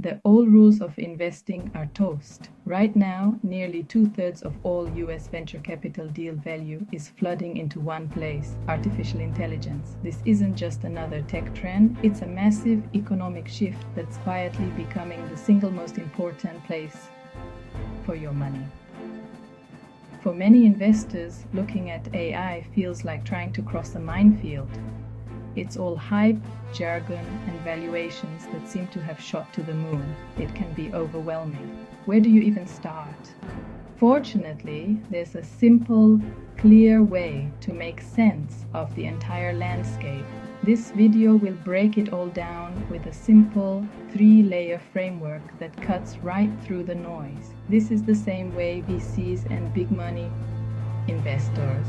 The old rules of investing are toast. Right now, nearly two-thirds of all US venture capital deal value is flooding into one place: artificial intelligence. This isn't just another tech trend, it's a massive economic shift that's quietly becoming the single most important place for your money. For many investors, looking at AI feels like trying to cross a minefield. It's all hype, jargon, and valuations that seem to have shot to the moon. It can be overwhelming. Where do you even start? Fortunately, there's a simple, clear way to make sense of the entire landscape. This video will break it all down with a simple, three-layer framework that cuts right through the noise. This is the same way VCs and big money investors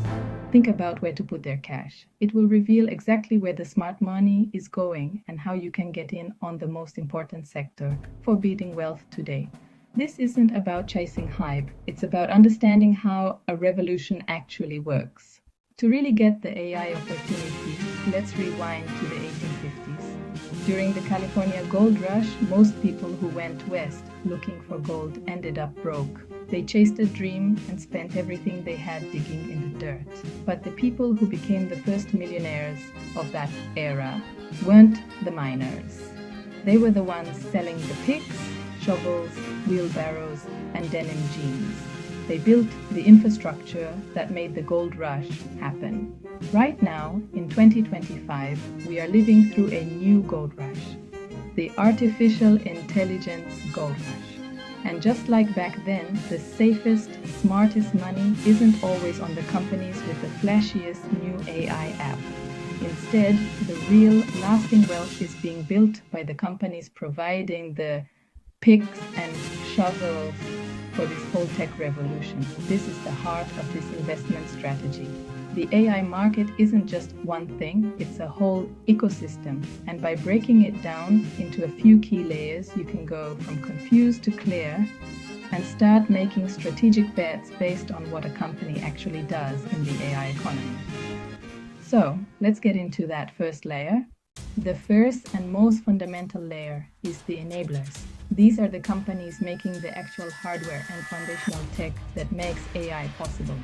think about where to put their cash. It will reveal exactly where the smart money is going and how you can get in on the most important sector for building wealth today. This isn't about chasing hype, it's about understanding how a revolution actually works. To really get the AI opportunity, let's rewind to the 1850s. During the California gold rush, most people who went west looking for gold ended up broke. They chased a dream and spent everything they had digging in the dirt. But the people who became the first millionaires of that era weren't the miners. They were the ones selling the picks, shovels, wheelbarrows, and denim jeans. They built the infrastructure that made the gold rush happen. Right now, in 2025, we are living through a new gold rush, the artificial intelligence gold rush. And just like back then, the safest, smartest money isn't always on the companies with the flashiest new AI app. Instead, the real, lasting wealth is being built by the companies providing the picks and shovels for this whole tech revolution. This is the heart of this investment strategy. The AI market isn't just one thing, it's a whole ecosystem. And by breaking it down into a few key layers, you can go from confused to clear and start making strategic bets based on what a company actually does in the AI economy. So, let's get into that first layer. The first and most fundamental layer is the enablers. These are the companies making the actual hardware and foundational tech that makes AI possible.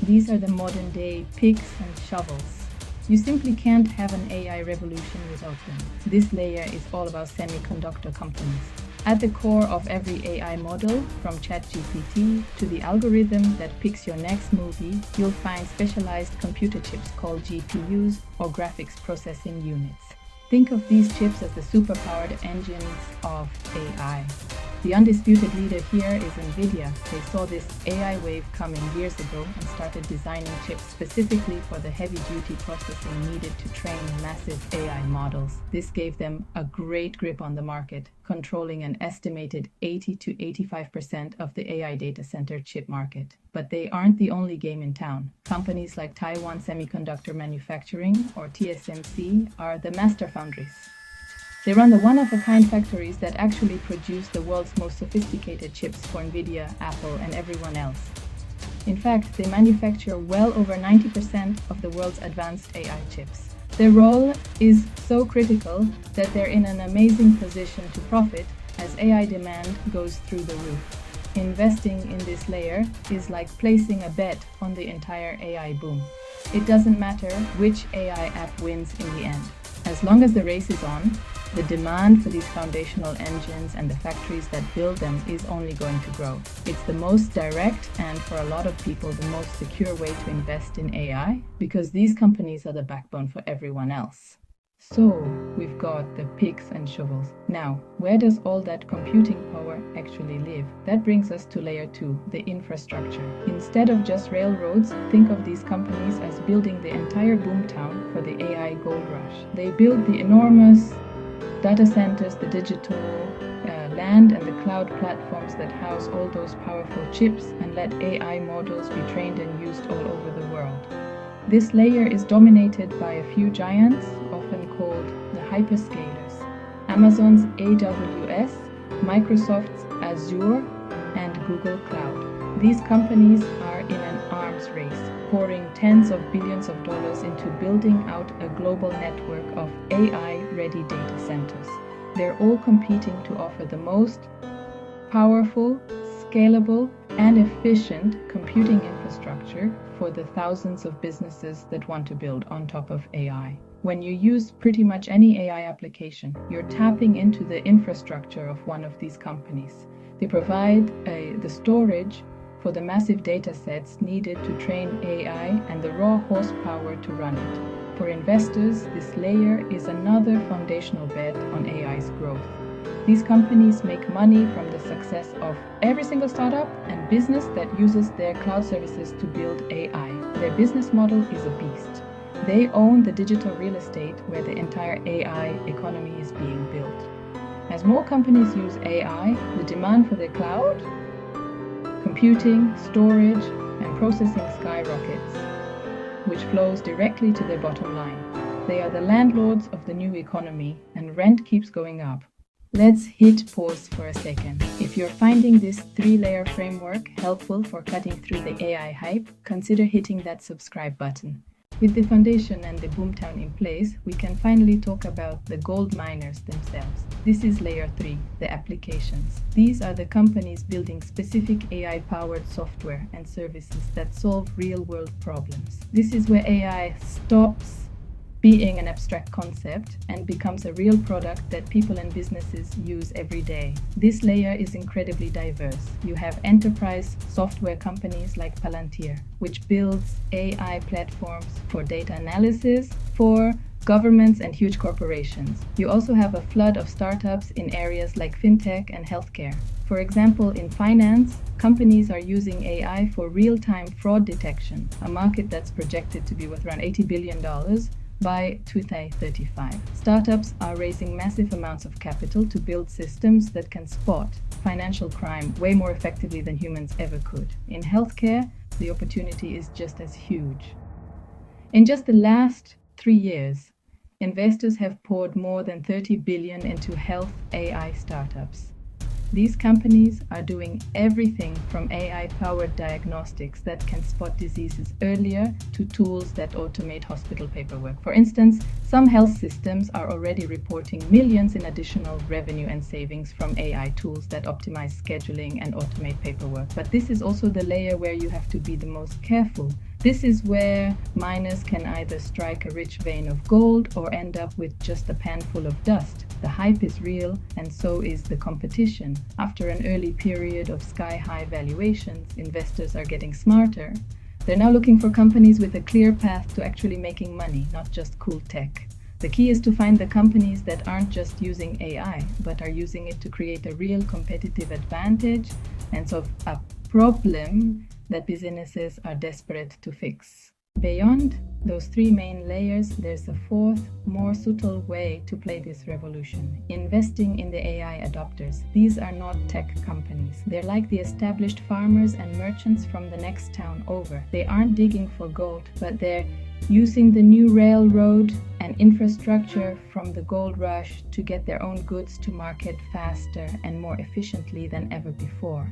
These are the modern-day picks and shovels. You simply can't have an AI revolution without them. This layer is all about semiconductor companies. At the core of every AI model, from ChatGPT to the algorithm that picks your next movie, you'll find specialized computer chips called GPUs or graphics processing units. Think of these chips as the superpowered engines of AI. The undisputed leader here is NVIDIA. They saw this AI wave coming years ago and started designing chips specifically for the heavy-duty processing needed to train massive AI models. This gave them a great grip on the market, controlling an estimated 80 to 85% of the AI data center chip market. But they aren't the only game in town. Companies like Taiwan Semiconductor Manufacturing, or TSMC, are the master foundries. They run the one-of-a-kind factories that actually produce the world's most sophisticated chips for NVIDIA, Apple, and everyone else. In fact, they manufacture well over 90% of the world's advanced AI chips. Their role is so critical that they're in an amazing position to profit as AI demand goes through the roof. Investing in this layer is like placing a bet on the entire AI boom. It doesn't matter which AI app wins in the end. As long as the race is on, the demand for these foundational engines and the factories that build them is only going to grow. It's the most direct and, for a lot of people, the most secure way to invest in AI because these companies are the backbone for everyone else. So, we've got the picks and shovels. Now, where does all that computing power actually live? That brings us to layer 2, the infrastructure. Instead of just railroads, think of these companies as building the entire boomtown for the AI gold rush. They build the enormous data centers, the digital land, and the cloud platforms that house all those powerful chips and let AI models be trained and used all over the world. This layer is dominated by a few giants, often called the hyperscalers: Amazon's AWS, Microsoft's Azure, and Google Cloud. These companies are in an arms race, pouring tens of billions of dollars into building out a global network of AI-ready data centers. They're all competing to offer the most powerful, scalable, and efficient computing infrastructure for the thousands of businesses that want to build on top of AI. When you use pretty much any AI application, you're tapping into the infrastructure of one of these companies. They provide the storage for the massive data sets needed to train AI and the raw horsepower to run it. For investors, this layer is another foundational bet on AI's growth. These companies make money from the success of every single startup and business that uses their cloud services to build AI. Their business model is a beast. They own the digital real estate where the entire AI economy is being built. As more companies use AI, the demand for the cloud, computing, storage, and processing skyrockets, which flows directly to their bottom line. They are the landlords of the new economy, and rent keeps going up. Let's hit pause for a second. If you're finding this 3-layer framework helpful for cutting through the AI hype, consider hitting that subscribe button. With the foundation and the boomtown in place, we can finally talk about the gold miners themselves. This is layer 3, the applications. These are the companies building specific AI-powered software and services that solve real-world problems. This is where AI stops being an abstract concept and becomes a real product that people and businesses use every day. This layer is incredibly diverse. You have enterprise software companies like Palantir, which builds AI platforms for data analysis for governments and huge corporations. You also have a flood of startups in areas like fintech and healthcare. For example, in finance, companies are using AI for real-time fraud detection, a market that's projected to be worth around $80 billion by 2035. Startups are raising massive amounts of capital to build systems that can spot financial crime way more effectively than humans ever could. In healthcare, the opportunity is just as huge. In just the last 3 years, investors have poured more than $30 billion into health AI startups. These companies are doing everything from AI-powered diagnostics that can spot diseases earlier to tools that automate hospital paperwork. For instance, some health systems are already reporting millions in additional revenue and savings from AI tools that optimize scheduling and automate paperwork. But this is also the layer where you have to be the most careful. This is where miners can either strike a rich vein of gold or end up with just a pan full of dust. The hype is real, and so is the competition. After an early period of sky-high valuations, investors are getting smarter. They're now looking for companies with a clear path to actually making money, not just cool tech. The key is to find the companies that aren't just using AI, but are using it to create a real competitive advantage and solve a problem that businesses are desperate to fix. Beyond those 3 main layers, there's a 4th, more subtle way to play this revolution: investing in the AI adopters. These are not tech companies. They're like the established farmers and merchants from the next town over. They aren't digging for gold, but they're using the new railroad and infrastructure from the gold rush to get their own goods to market faster and more efficiently than ever before.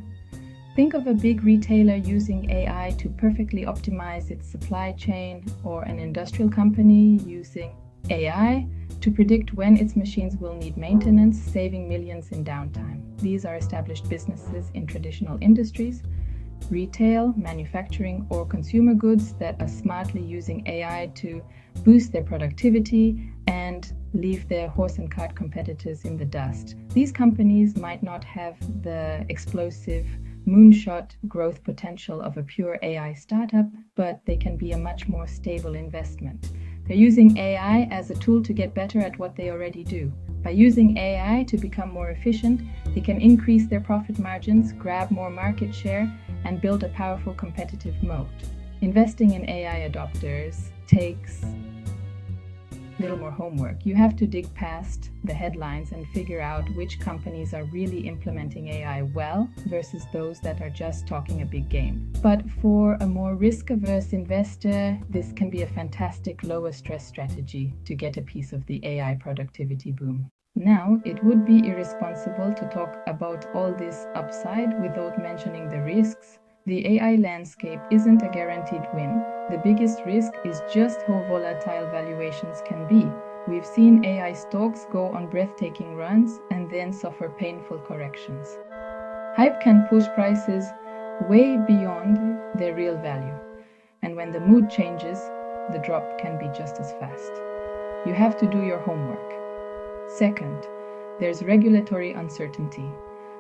Think of a big retailer using AI to perfectly optimize its supply chain, or an industrial company using AI to predict when its machines will need maintenance, saving millions in downtime. These are established businesses in traditional industries, retail, manufacturing, or consumer goods that are smartly using AI to boost their productivity and leave their horse and cart competitors in the dust. These companies might not have the explosive moonshot growth potential of a pure AI startup, but they can be a much more stable investment. They're using AI as a tool to get better at what they already do. By using AI to become more efficient, they can increase their profit margins, grab more market share, and build a powerful competitive moat. Investing in AI adopters takes little more homework. You have to dig past the headlines and figure out which companies are really implementing AI well versus those that are just talking a big game. But for a more risk-averse investor, this can be a fantastic lower stress strategy to get a piece of the AI productivity boom. Now, it would be irresponsible to talk about all this upside without mentioning the risks. The AI landscape isn't a guaranteed win. The biggest risk is just how volatile valuations can be. We've seen AI stocks go on breathtaking runs and then suffer painful corrections. Hype can push prices way beyond their real value, and when the mood changes, the drop can be just as fast. You have to do your homework. Second, there's regulatory uncertainty.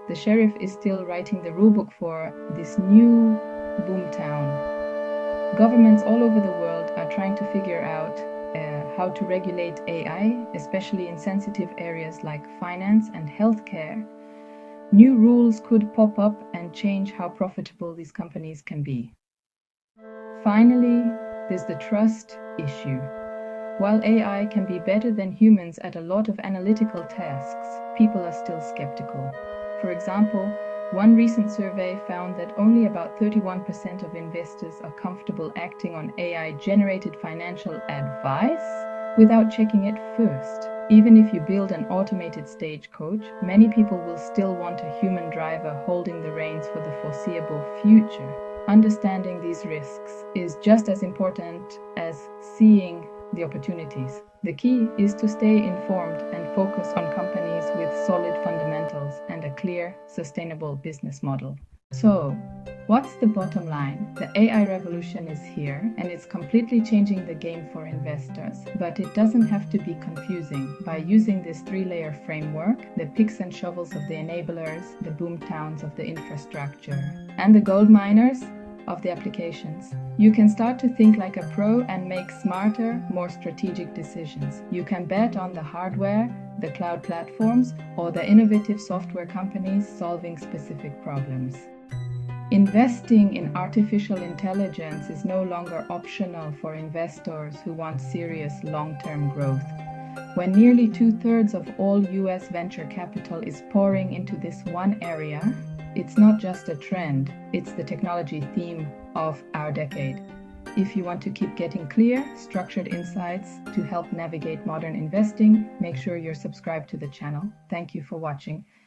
The sheriff is still writing the rulebook for this new boomtown. Governments all over the world are trying to figure out how to regulate AI, especially in sensitive areas like finance and healthcare. New rules could pop up and change how profitable these companies can be. Finally, there's the trust issue. While AI can be better than humans at a lot of analytical tasks, people are still skeptical. For example, one recent survey found that only about 31% of investors are comfortable acting on AI-generated financial advice without checking it first. Even if you build an automated stagecoach, many people will still want a human driver holding the reins for the foreseeable future. Understanding these risks is just as important as seeing the opportunities. The key is to stay informed and focus on companies with solid fundamentals and a clear, sustainable business model. So, what's the bottom line? The AI revolution is here and it's completely changing the game for investors. But it doesn't have to be confusing. By using this three-layer framework, the picks and shovels of the enablers, the boomtowns of the infrastructure, and the gold miners of the applications, you can start to think like a pro and make smarter, more strategic decisions. You can bet on the hardware, the cloud platforms, or the innovative software companies solving specific problems. Investing in artificial intelligence is no longer optional for investors who want serious long-term growth. When nearly 2/3 of all US venture capital is pouring into this one area, it's not just a trend, it's the technology theme of our decade. If you want to keep getting clear, structured insights to help navigate modern investing, make sure you're subscribed to the channel. Thank you for watching.